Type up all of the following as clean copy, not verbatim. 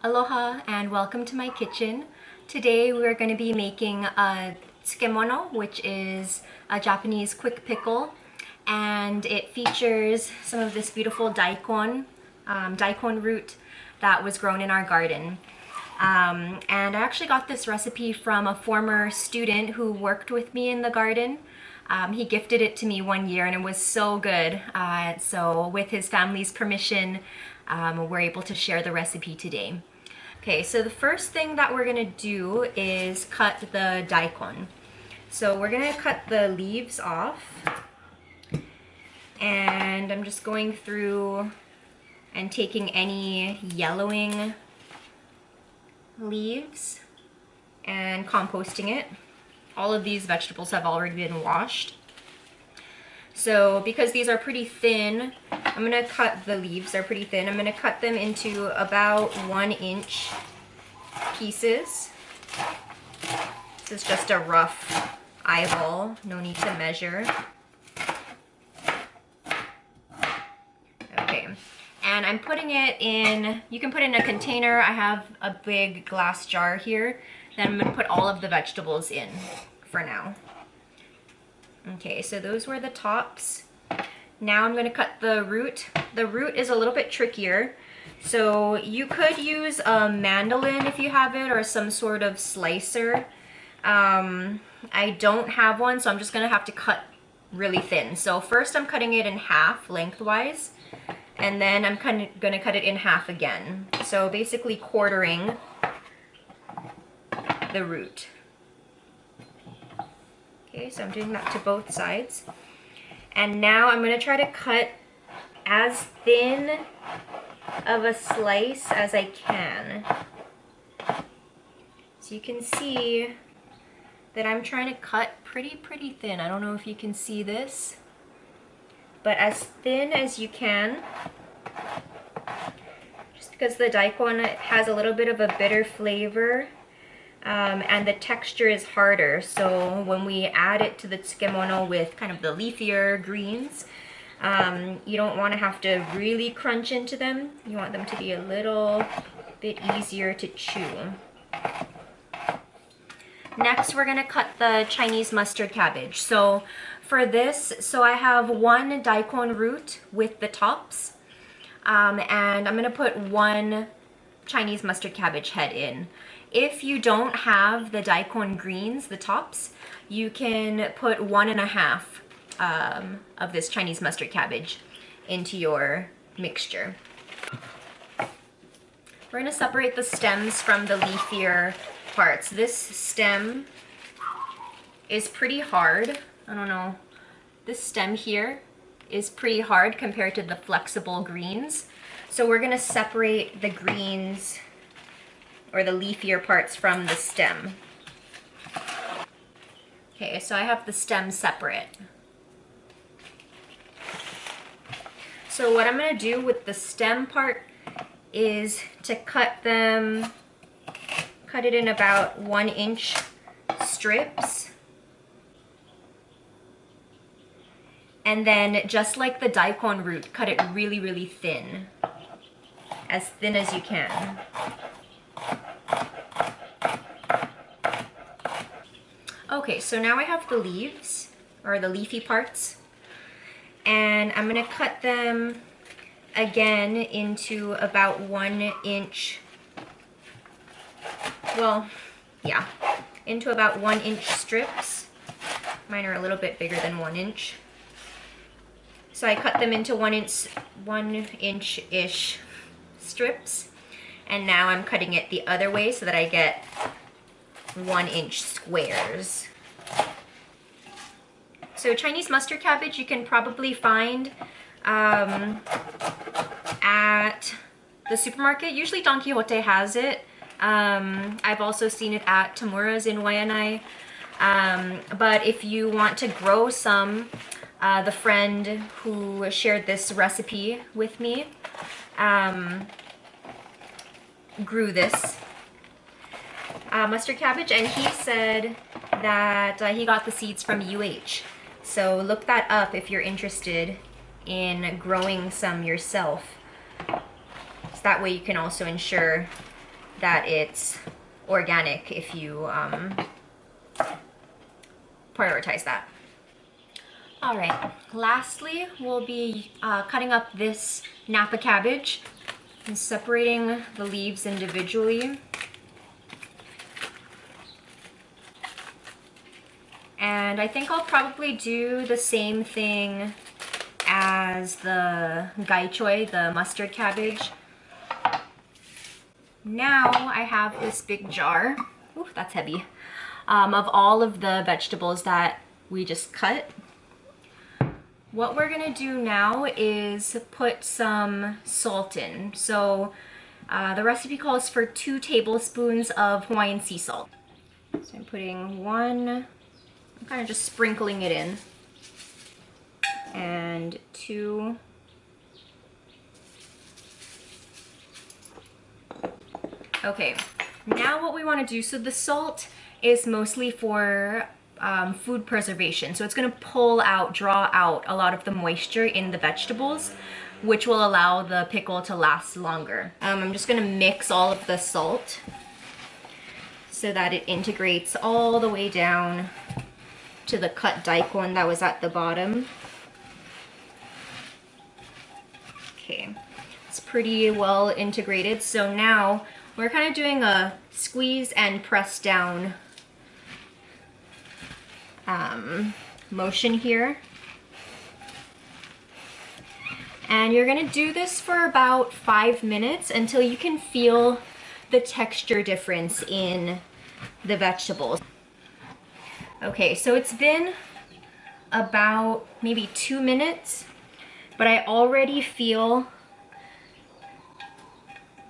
Aloha and welcome to my kitchen. Today we're going to be making a Tsukemono, which is a Japanese quick pickle, and it features some of this beautiful Daikon, Daikon root that was grown in our garden. And I actually got this recipe from a former student who worked with me in the garden. He gifted it to me one year and it was so good. So with his family's permission, we're able to share the recipe today. Okay, so the first thing that we're gonna do is cut the daikon. So we're gonna cut the leaves off, and I'm just going through and taking any yellowing leaves and composting it. All of these vegetables have already been washed. So because these are pretty thin, I'm gonna cut the leaves, they're pretty thin. I'm gonna cut them into about 1-inch pieces. This is just a rough eyeball, no need to measure. Okay, and I'm putting it in, you can put it in a container. I have a big glass jar here. Then I'm gonna put all of the vegetables in for now. Okay, so those were the tops. Now I'm gonna cut the root. The root is a little bit trickier. So you could use a mandolin if you have it, or some sort of slicer. I don't have one, so I'm just gonna have to cut really thin. So first I'm cutting it in half lengthwise, and then I'm gonna cut it in half again. So basically quartering the root. Okay, so I'm doing that to both sides. And now I'm going to try to cut as thin of a slice as I can. So you can see that I'm trying to cut pretty thin. I don't know if you can see this, but as thin as you can. Just because the daikon has a little bit of a bitter flavor. And the texture is harder, so when we add it to the tsukemono with kind of the leafier greens, you don't want to have to really crunch into them. You want them to be a little bit easier to chew. Next, we're going to cut the Chinese mustard cabbage. So for this, I have 1 daikon root with the tops, and I'm going to put 1 Chinese mustard cabbage head in. If you don't have the daikon greens, the tops, you can put 1.5 of this Chinese mustard cabbage into your mixture. We're going to separate the stems from the leafier parts. This stem is pretty hard. I don't know. This stem here is pretty hard compared to the flexible greens. So we're going to separate the greens, or the leafier parts, from the stem. Okay, so I have the stem separate. So what I'm going to do with the stem part is to cut it in about 1-inch strips. And then, just like the daikon root, cut it really thin as you can. Okay, so now I have the leaves, or the leafy parts, and I'm going to cut them again into about 1-inch, into about 1-inch strips. Mine are a little bit bigger than 1 inch. So I cut them into 1-inch-ish strips, and now I'm cutting it the other way so that I get 1-inch squares. So Chinese mustard cabbage you can probably find at the supermarket. Usually Don Quixote has it. I've also seen it at Tamura's in Waianae. But if you want to grow some, the friend who shared this recipe with me grew this mustard cabbage, and he said that he got the seeds from UH. So look that up if you're interested in growing some yourself. So that way you can also ensure that it's organic if you prioritize that. All right, lastly, we'll be cutting up this Napa cabbage and separating the leaves individually. And I think I'll probably do the same thing as the gai choy, the mustard cabbage. Now I have this big jar, ooh, that's heavy, of all of the vegetables that we just cut. What we're gonna do now is put some salt in. So the recipe calls for 2 tablespoons of Hawaiian sea salt. So I'm putting 1, I'm kind of just sprinkling it in, and 2. Okay, now what we want to do, so the salt is mostly for food preservation. So it's going to draw out a lot of the moisture in the vegetables, which will allow the pickle to last longer. I'm just going to mix all of the salt so that it integrates all the way down to the cut daikon that was at the bottom. Okay, it's pretty well integrated. So now we're kind of doing a squeeze and press down motion here. And you're gonna do this for about 5 minutes until you can feel the texture difference in the vegetables. Okay, so it's been about maybe 2 minutes, but I already feel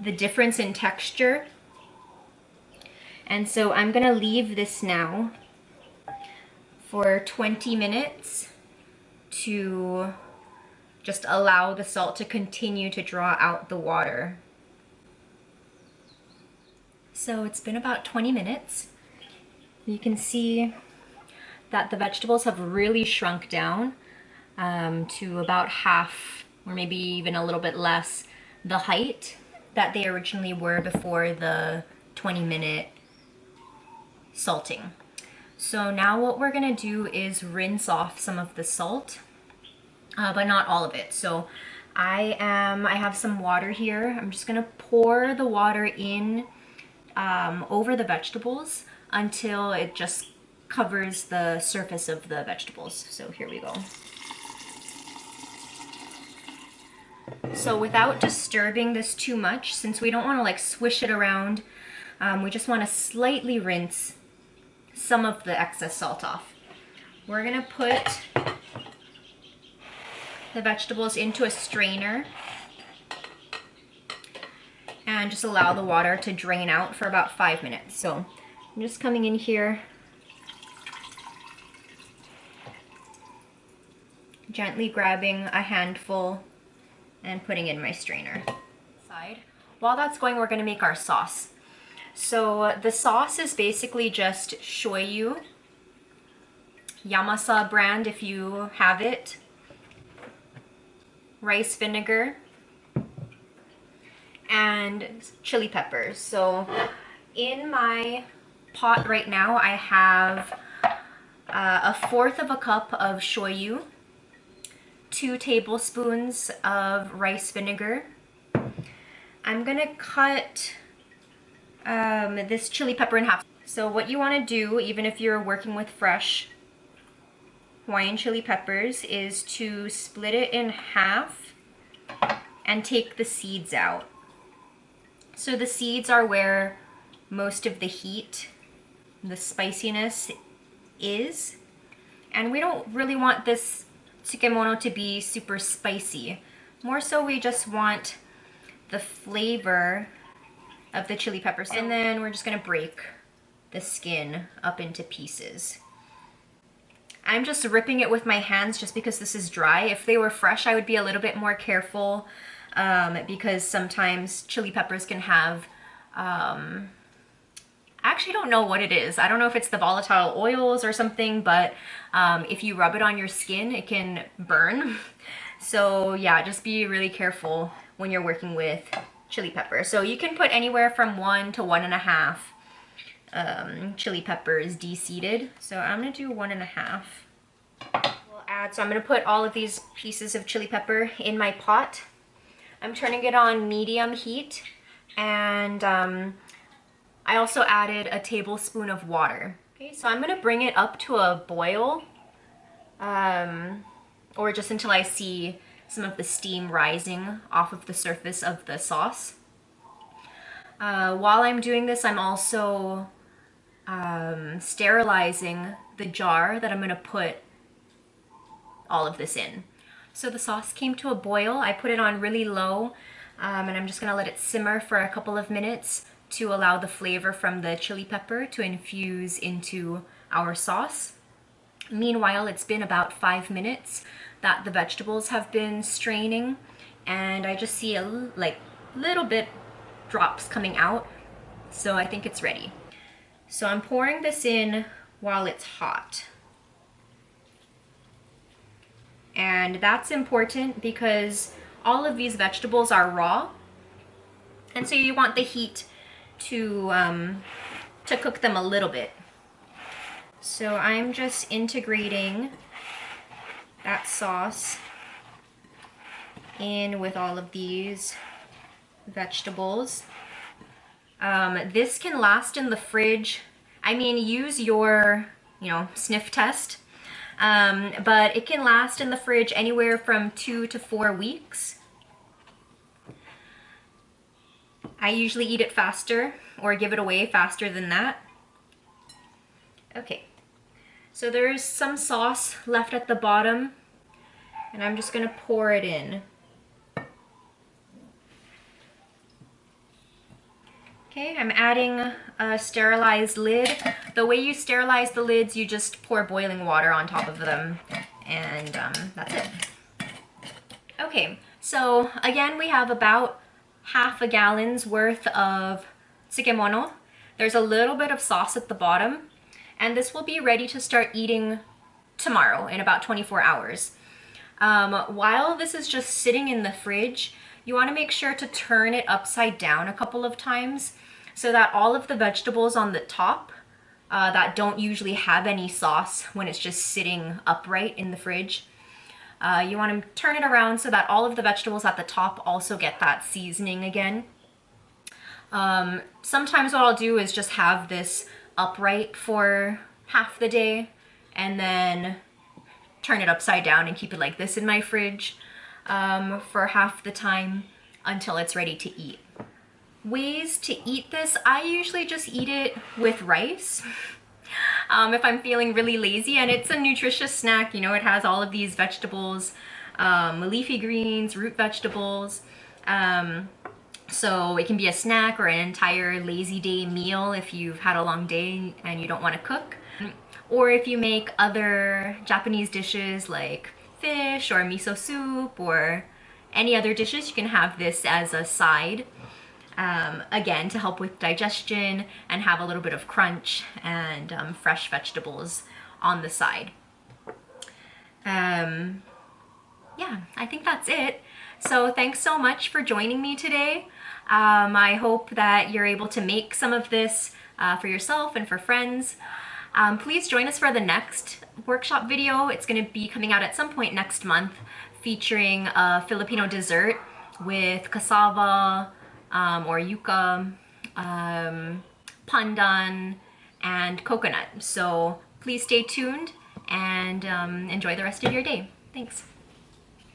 the difference in texture. And so I'm gonna leave this now for 20 minutes to just allow the salt to continue to draw out the water. So it's been about 20 minutes. You can see that the vegetables have really shrunk down to about half, or maybe even a little bit less, the height that they originally were before the 20-minute salting. So now what we're gonna do is rinse off some of the salt, but not all of it. So I have some water here. I'm just gonna pour the water in over the vegetables until it just covers the surface of the vegetables. So here we go. So without disturbing this too much, since we don't want to like swish it around, we just want to slightly rinse some of the excess salt off. We're gonna put the vegetables into a strainer and just allow the water to drain out for about 5 minutes. So I'm just coming in here, gently grabbing a handful and putting in my strainer. While that's going, we're gonna make our sauce. So the sauce is basically just shoyu, Yamasa brand if you have it, rice vinegar, and chili peppers. So in my pot right now I have 1/4 cup of shoyu, 2 tablespoons of rice vinegar. I'm gonna cut this chili pepper in half. So what you want to do, even if you're working with fresh Hawaiian chili peppers, is to split it in half and take the seeds out. So the seeds are where most of the heat, the spiciness is, and we don't really want this tsukemono to be super spicy. More so we just want the flavor of the chili peppers. And then we're just gonna break the skin up into pieces. I'm just ripping it with my hands just because this is dry. If they were fresh, I would be a little bit more careful because sometimes chili peppers can have, I actually don't know what it is. I don't know if it's the volatile oils or something, but if you rub it on your skin, it can burn. So yeah, just be really careful when you're working with chili pepper. So you can put anywhere from 1 to 1.5 chili peppers de-seeded. So I'm gonna do 1.5. So I'm gonna put all of these pieces of chili pepper in my pot. I'm turning it on medium heat, and I also added a tablespoon of water. Okay, so I'm gonna bring it up to a boil, or just until I see some of the steam rising off of the surface of the sauce. While I'm doing this, I'm also sterilizing the jar that I'm gonna put all of this in. So the sauce came to a boil. I put it on really low, and I'm just gonna let it simmer for a couple of minutes to allow the flavor from the chili pepper to infuse into our sauce. Meanwhile, it's been about 5 minutes that the vegetables have been straining, and I just see a little bit drops coming out, so I think it's ready. So I'm pouring this in while it's hot. And that's important because all of these vegetables are raw, and so you want the heat to cook them a little bit. So I'm just integrating that sauce in with all of these vegetables. This can last in the fridge. I mean, use your, sniff test. But it can last in the fridge anywhere from 2 to 4 weeks. I usually eat it faster or give it away faster than that. Okay, so there's some sauce left at the bottom, and I'm just gonna pour it in. Okay, I'm adding a sterilized lid. The way you sterilize the lids, you just pour boiling water on top of them, and that's it. Okay, so again, we have about half a gallon's worth of tsukemono. There's a little bit of sauce at the bottom, and this will be ready to start eating tomorrow in about 24 hours. While this is just sitting in the fridge, you want to make sure to turn it upside down a couple of times so that all of the vegetables on the top that don't usually have any sauce when it's just sitting upright in the fridge, you want to turn it around so that all of the vegetables at the top also get that seasoning again. Sometimes what I'll do is just have this upright for half the day and then turn it upside down and keep it like this in my fridge for half the time until it's ready to eat. Ways to eat this, I usually just eat it with rice if I'm feeling really lazy, and it's a nutritious snack. It has all of these vegetables, leafy greens, root vegetables, so it can be a snack or an entire lazy day meal if you've had a long day and you don't want to cook. Or if you make other Japanese dishes like fish or miso soup or any other dishes, you can have this as a side. Again, to help with digestion and have a little bit of crunch and fresh vegetables on the side. Yeah, I think that's it. So thanks so much for joining me today. I hope that you're able to make some of this for yourself and for friends. Please join us for the next workshop video. It's going to be coming out at some point next month, featuring a Filipino dessert with cassava or yuca, pandan, and coconut. So please stay tuned and enjoy the rest of your day. Thanks.